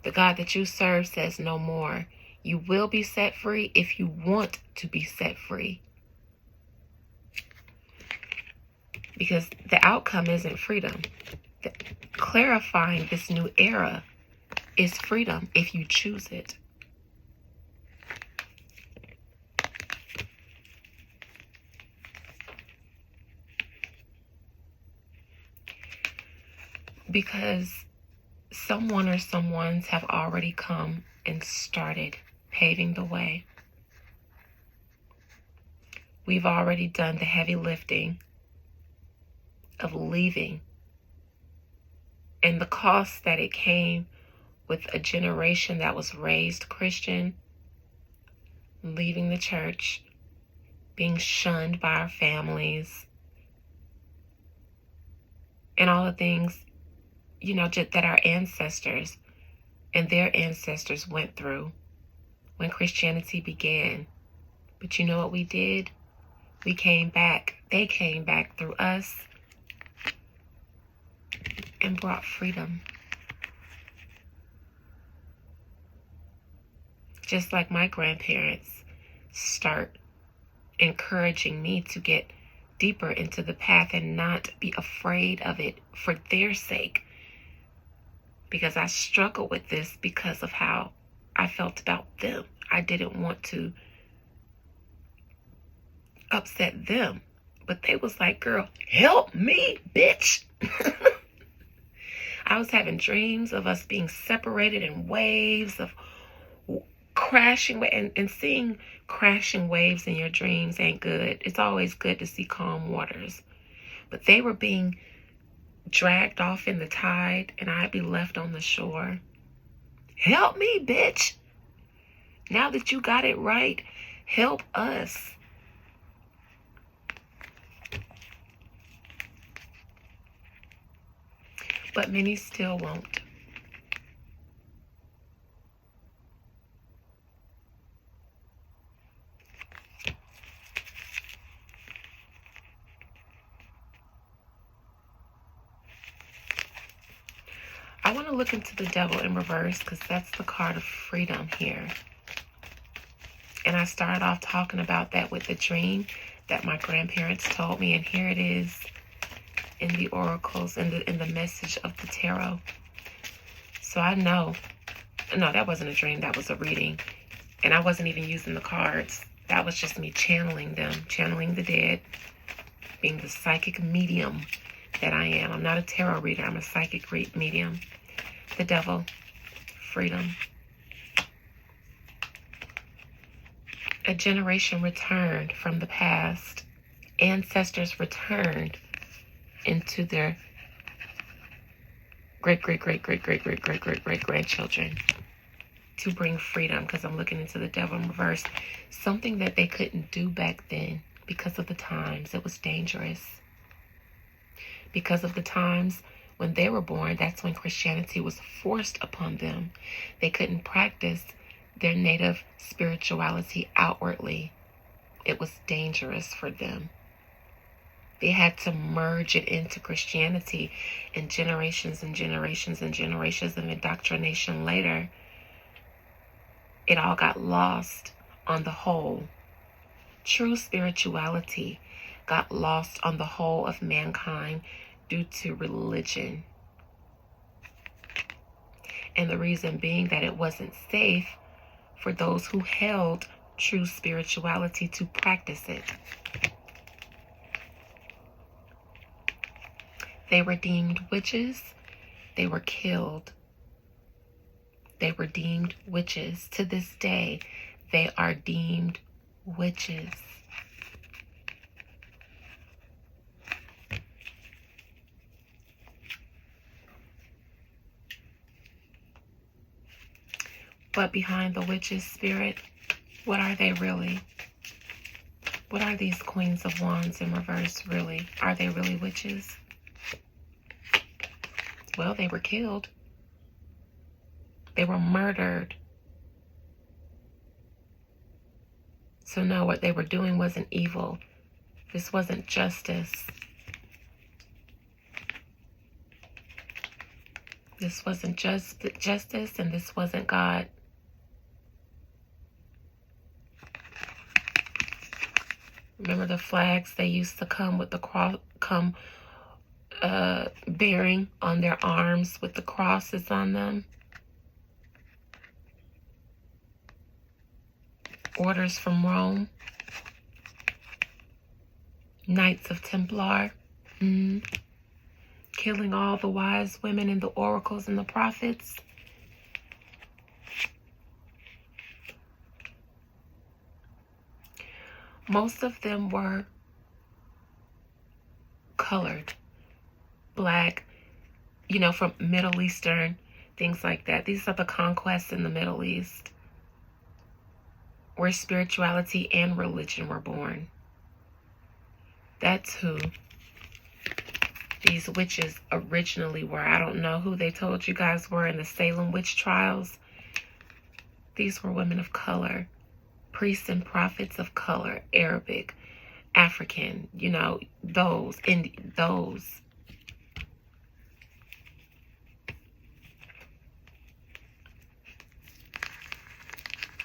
The God that you serve says no more. You will be set free if you want to be set free. Because the outcome isn't freedom. Clarifying this new era is freedom if you choose it. Because someone or someones have already come and started paving the way. We've already done the heavy lifting of leaving, and the cost that it came with a generation that was raised Christian, leaving the church, being shunned by our families, and all the things, just that our ancestors and their ancestors went through when Christianity began. But you know what we did? We came back. They came back through us and brought freedom. Just like my grandparents start encouraging me to get deeper into the path and not be afraid of it for their sake. Because I struggle with this because of how I felt about them. I didn't want to upset them. But they was like, girl, help me, bitch. I was having dreams of us being separated in waves of crashing, and seeing crashing waves in your dreams ain't good. It's always good to see calm waters. But they were being dragged off in the tide, and I'd be left on the shore. Help me, bitch. Now that you got it right, help us. But many still won't. I want to look into the devil in reverse because that's the card of freedom here. And I started off talking about that with the dream that my grandparents told me. And here it is in the oracles and in the message of the tarot. So I know. No, that wasn't a dream. That was a reading. And I wasn't even using the cards. That was just me channeling them. Channeling the dead. Being the psychic medium that I am. I'm not a tarot reader. I'm a psychic medium. The devil. Freedom. A generation returned from the past. Ancestors returned into their great-great-great-great-great-great-great-great-great-grandchildren to bring freedom, because I'm looking into the devil in reverse. Something that they couldn't do back then because of the times. It was dangerous. Because of the times when they were born, that's when Christianity was forced upon them. They couldn't practice their native spirituality outwardly. It was dangerous for them. They had to merge it into Christianity, and generations and generations and generations of indoctrination later, it all got lost on the whole. True spirituality got lost on the whole of mankind due to religion. And the reason being that it wasn't safe for those who held true spirituality to practice it. They were deemed witches. They were killed. They were deemed witches. To this day, they are deemed witches. But behind the witch's spirit, what are they really? What are these queens of wands in reverse really? Are they really witches? Well, they were killed. They were murdered. So no, what they were doing wasn't evil. This wasn't justice. This wasn't justice, and this wasn't God. Remember the flags they used to come with the cross, bearing on their arms with the crosses on them? Orders from Rome. Knights of Templar. Killing all the wise women and the oracles and the prophets. Most of them were colored, black, from Middle Eastern, things like that. These are the conquests in the Middle East, where spirituality and religion were born. That's who these witches originally were. I don't know who they told you guys were in the Salem witch trials. these were women of color, priests and prophets of color, Arabic, African, those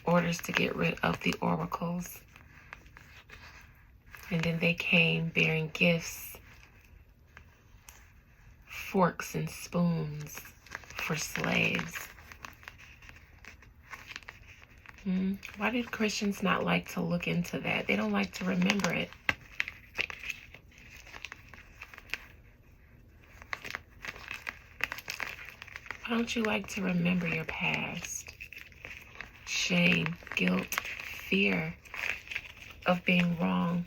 orders to get rid of the oracles. And then they came bearing gifts, forks and spoons for slaves. Why do Christians not like to look into that? They don't like to remember it. Why don't you like to remember your past? Shame, guilt, fear of being wrong.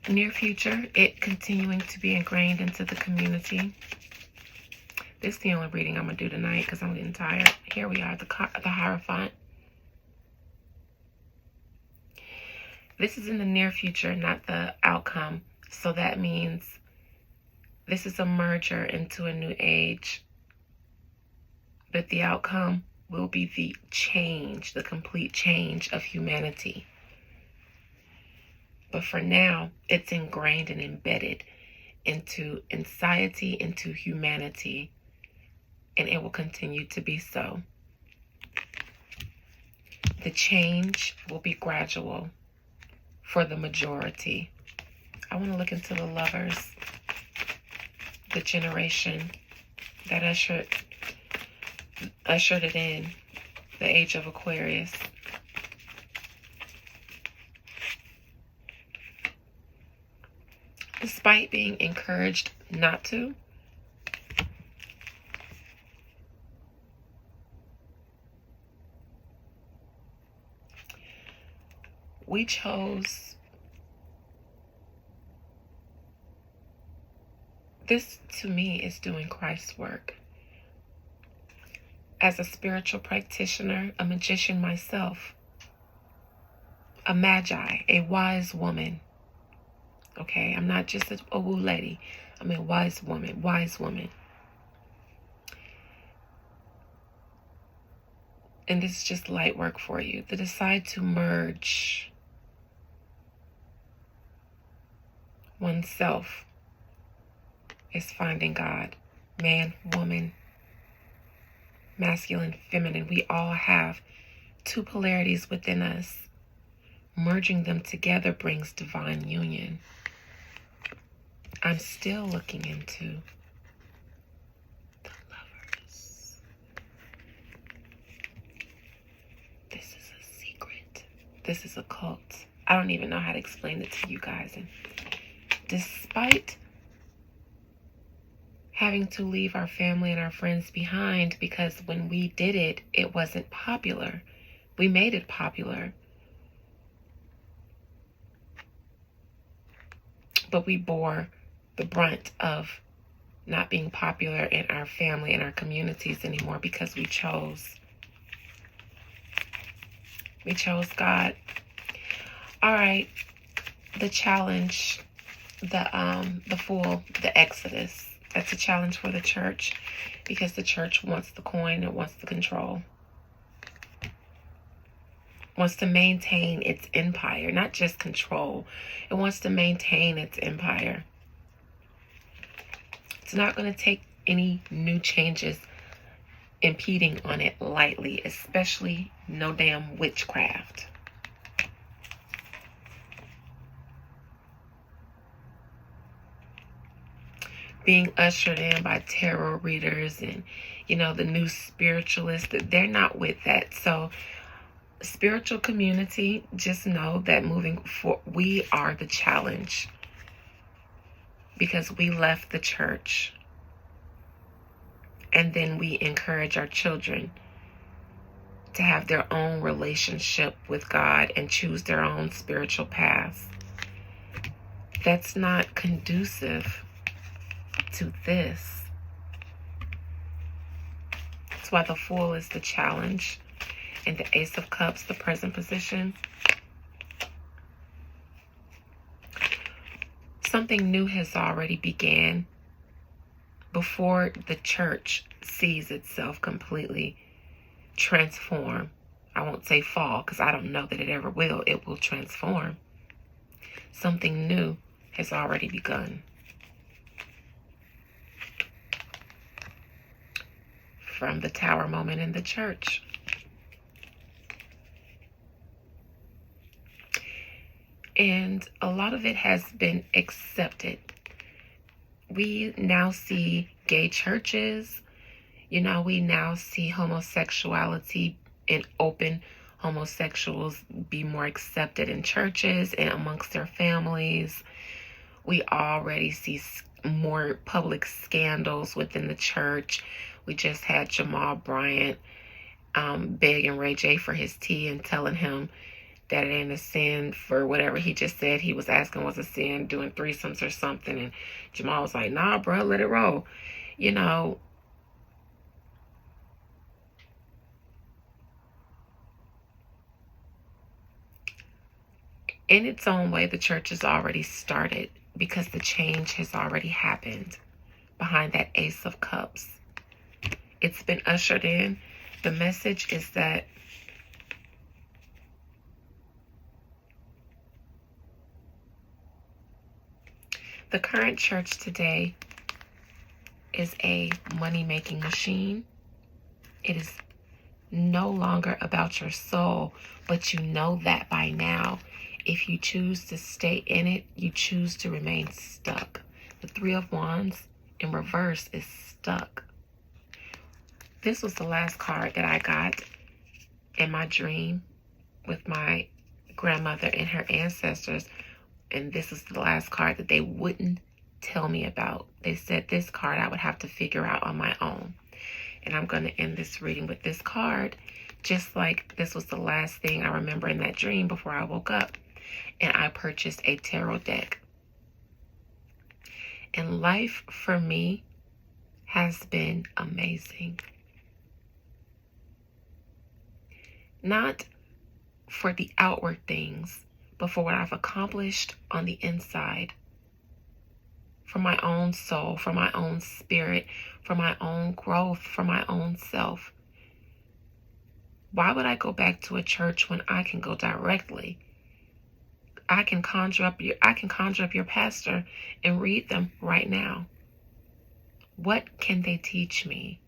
Near future, it continuing to be ingrained into the community. This is the only reading I'm going to do tonight because I'm getting tired. Here we are, the Hierophant. This is in the near future, not the outcome. So that means this is a merger into a new age. But the outcome will be the change, the complete change of humanity. But for now, it's ingrained and embedded into society, into humanity. And it will continue to be so. The change will be gradual for the majority. I want to look into the Lovers, the generation that ushered it in, the age of Aquarius. Despite being encouraged not to, we chose this. To me, is doing Christ's work. As a spiritual practitioner, a magician myself, a magi, a wise woman. Okay, I'm not just a woo lady. I'm a wise woman. And this is just light work for you. To decide to merge oneself is finding God. Man, woman, masculine, feminine. We all have two polarities within us. Merging them together brings divine union. I'm still looking into the Lovers. This is a secret. This is a cult. I don't even know how to explain it to you guys. And despite having to leave our family and our friends behind, because when we did it, it wasn't popular. We made it popular. But we bore the brunt of not being popular in our family and our communities anymore because we chose God. All right, the challenge, the Fool, the Exodus. That's a challenge for the church because the church wants the coin, it wants the control. Wants to maintain its empire, not just control. It wants to maintain its empire. It's not going to take any new changes impeding on it lightly, especially no damn witchcraft. Being ushered in by tarot readers and, the new spiritualists, they're not with that. So spiritual community, just know that moving forward, we are the challenge because we left the church and then we encourage our children to have their own relationship with God and choose their own spiritual path. That's not conducive to this. That's why the Fool is the challenge. And the Ace of Cups, the present position. Something new has already began before the church sees itself completely transform. I won't say fall, because I don't know that it ever will. It will transform. Something new has already begun. From the tower moment in the church. And a lot of it has been accepted. We now see gay churches. We now see homosexuality and open homosexuals be more accepted in churches and amongst their families. We already see more public scandals within the church. We just had Jamal Bryant begging Ray J for his tea and telling him that it ain't a sin for whatever he just said he was asking was a sin, doing threesomes or something. And Jamal was like, nah, bro, let it roll. In its own way, the church has already started because the change has already happened behind that Ace of Cups. It's been ushered in. The message is that the current church today is a money-making machine. It is no longer about your soul, but you know that by now. If you choose to stay in it, you choose to remain stuck. The Three of Wands in reverse is stuck. This was the last card that I got in my dream with my grandmother and her ancestors. And this is the last card that they wouldn't tell me about. They said this card I would have to figure out on my own. And I'm going to end this reading with this card, just like this was the last thing I remember in that dream before I woke up. And I purchased a tarot deck. And life for me has been amazing. Not for the outward things, but for what I've accomplished on the inside. For my own soul, for my own spirit, for my own growth, for my own self. Why would I go back to a church when I can go directly? I can conjure up your pastor and read them right now. What can they teach me?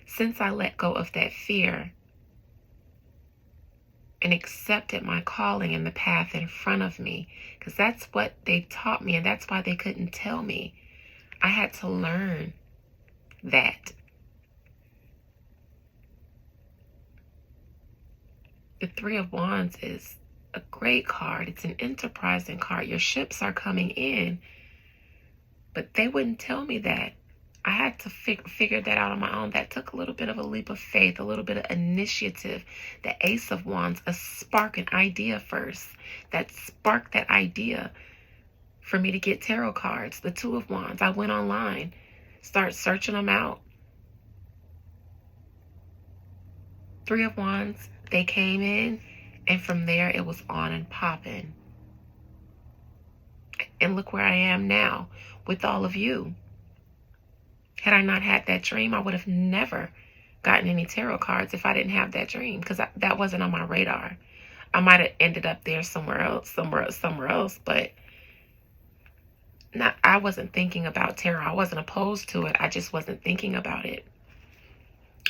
Since I let go of that fear and accepted my calling and the path in front of me, because that's what they taught me, and that's why they couldn't tell me. I had to learn that. The Three of Wands is a great card. It's an enterprising card. Your ships are coming in, but they wouldn't tell me that. I had to figure that out on my own. That took a little bit of a leap of faith, a little bit of initiative. The Ace of Wands, a spark, an idea first. That sparked that idea for me to get tarot cards. The Two of Wands, I went online, start searching them out. Three of Wands, they came in, and from there it was on and popping. And look where I am now with all of you. Had I not had that dream, I would have never gotten any tarot cards if I didn't have that dream, because that wasn't on my radar. I might have ended up there somewhere else, but I wasn't thinking about tarot. I wasn't opposed to it. I just wasn't thinking about it.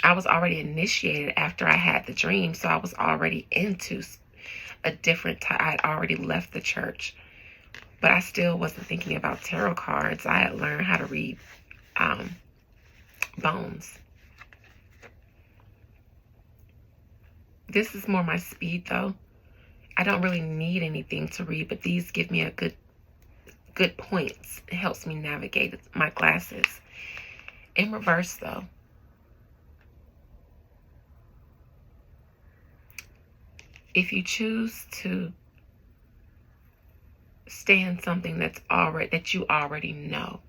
I was already initiated after I had the dream, so I was already into a different type. I had already left the church, but I still wasn't thinking about tarot cards. I had learned how to read bones. This is more my speed, though. I don't really need anything to read, but these give me a good points. It helps me navigate my glasses. In reverse, though, if you choose to stay in something that you already know,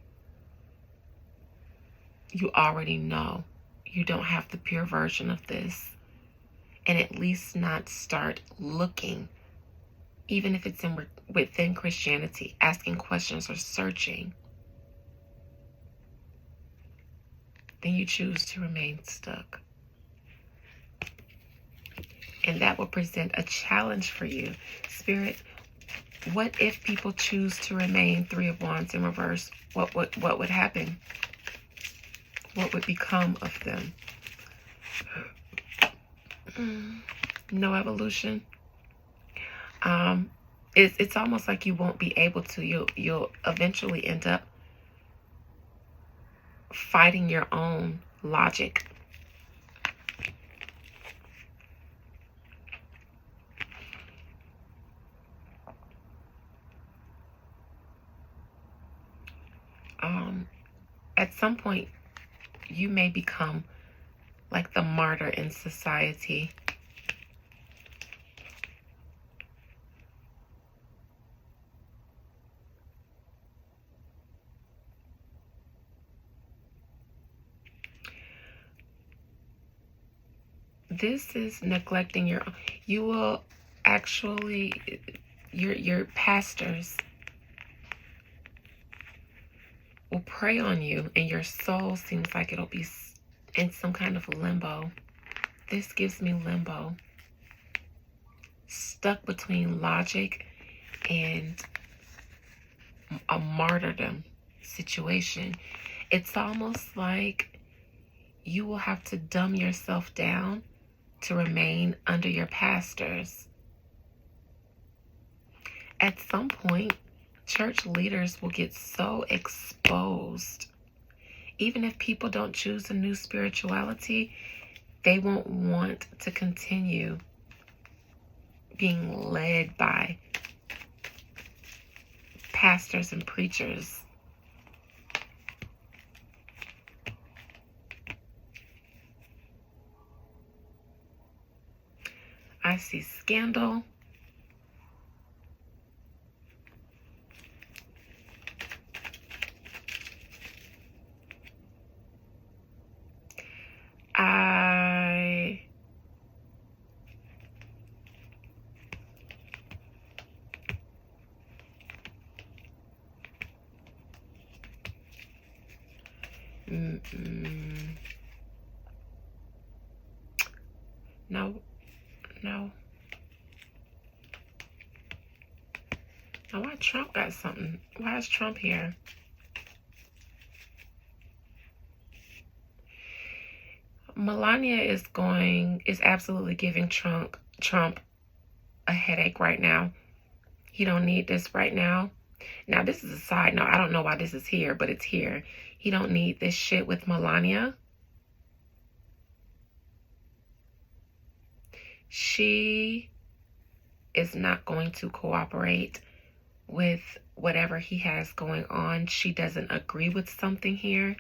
you don't have the pure version of this, and at least not start looking, even if it's within Christianity, asking questions or searching. then you choose to remain stuck. And that will present a challenge for you. Spirit, what if people choose to remain Three of Wands in reverse? What would happen? What would become of them? No evolution. It's almost like you won't be able to. You'll eventually end up fighting your own logic. At some point, you may become like the martyr in society. This is neglecting you will actually, your pastors will prey on you, and your soul seems like it'll be in some kind of limbo. This gives me limbo. Stuck between logic and a martyrdom situation. It's almost like you will have to dumb yourself down to remain under your pastors. At some point, church leaders will get so exposed. Even if people don't choose a new spirituality, they won't want to continue being led by pastors and preachers. I see scandal. No. Now why Trump got something? Why is Trump here? Melania is absolutely giving Trump a headache right now. He don't need this right now. Now, this is a side note. I don't know why this is here, but it's here. He don't need this shit with Melania. She is not going to cooperate with whatever he has going on. She doesn't agree with something here.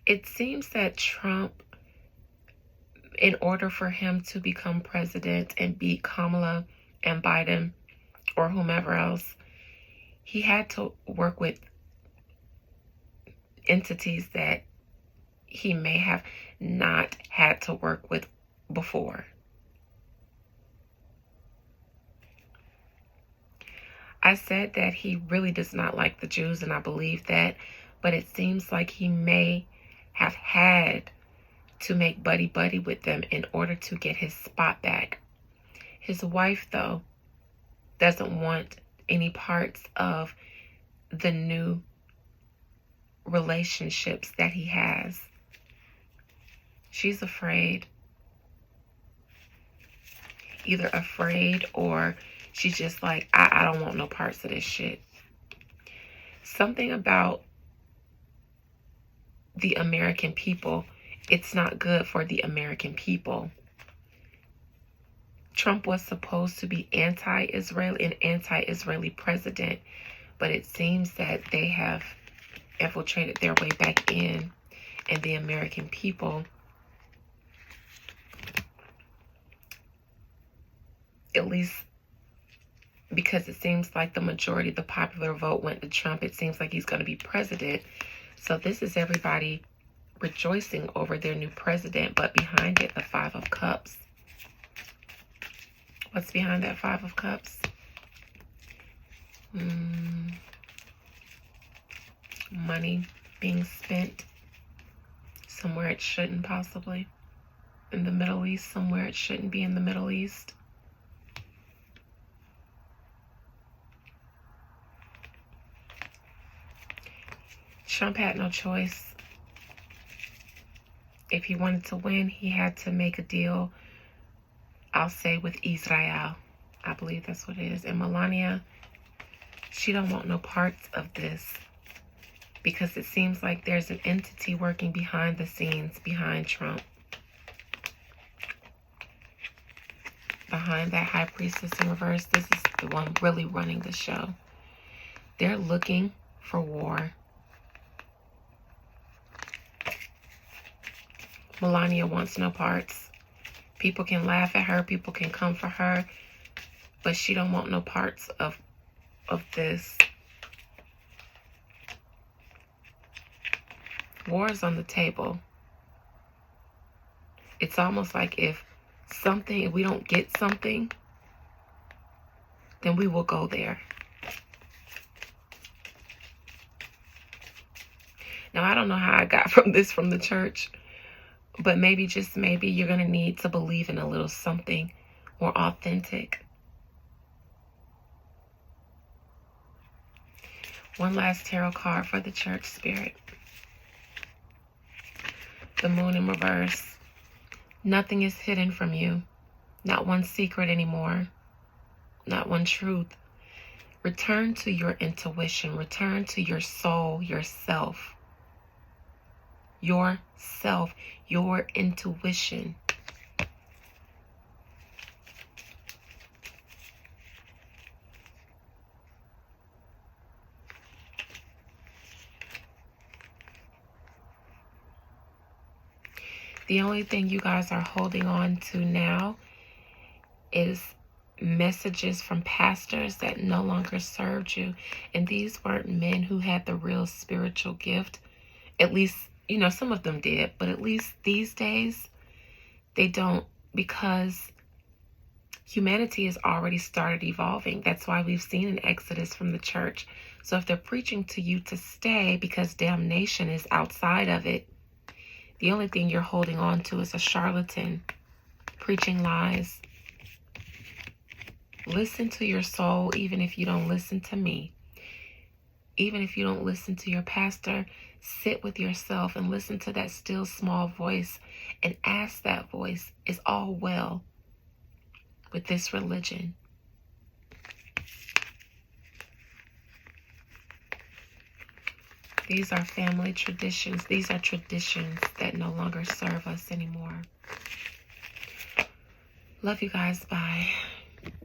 It seems that Trump, in order for him to become president and beat Kamala and Biden or whomever else, he had to work with entities that he may have not had to work with before. I said that he really does not like the Jews, and I believe that, but it seems like he may have had to make buddy-buddy with them in order to get his spot back. His wife, though, doesn't want any parts of the new relationships that he has. She's afraid. Either afraid or she's just like, I don't want no parts of this shit. Something about the American people, it's not good for the American people. Trump was supposed to be anti-Israeli, an anti-Israeli president, but it seems that they have infiltrated their way back in, and the American people, at least because it seems like the majority of the popular vote went to Trump, it seems like he's going to be president. So this is everybody rejoicing over their new president, but behind it, the Five of Cups. What's behind that Five of Cups? Money being spent somewhere it shouldn't possibly. In the Middle East, somewhere it shouldn't be in the Middle East. Trump had no choice. If he wanted to win, he had to make a deal, I'll say, with Israel. I believe that's what it is. And Melania, she don't want no parts of this, because it seems like there's an entity working behind the scenes, behind Trump. Behind that high priestess in reverse, this is the one really running the show. They're looking for war. Melania wants no parts. People can laugh at her, people can come for her, but she don't want no parts of this. War is on the table. It's almost like if we don't get something, then we will go there. Now, I don't know how I got from the church, but maybe, just maybe, you're going to need to believe in a little something more authentic. One last tarot card for the church spirit. The moon in reverse. Nothing is hidden from you. Not one secret anymore. Not one truth. Return to your intuition. Return to your soul, yourself. Yourself, your intuition. The only thing you guys are holding on to now is messages from pastors that no longer served you. And these weren't men who had the real spiritual gift. At least, you know, some of them did, but at least these days, they don't, because humanity has already started evolving. That's why we've seen an exodus from the church. So if they're preaching to you to stay because damnation is outside of it, the only thing you're holding on to is a charlatan preaching lies. Listen to your soul, even if you don't listen to me. Even if you don't listen to your pastor, sit with yourself and listen to that still small voice and ask that voice, is all well with this religion? These are family traditions. These are traditions that no longer serve us anymore. Love you guys. Bye.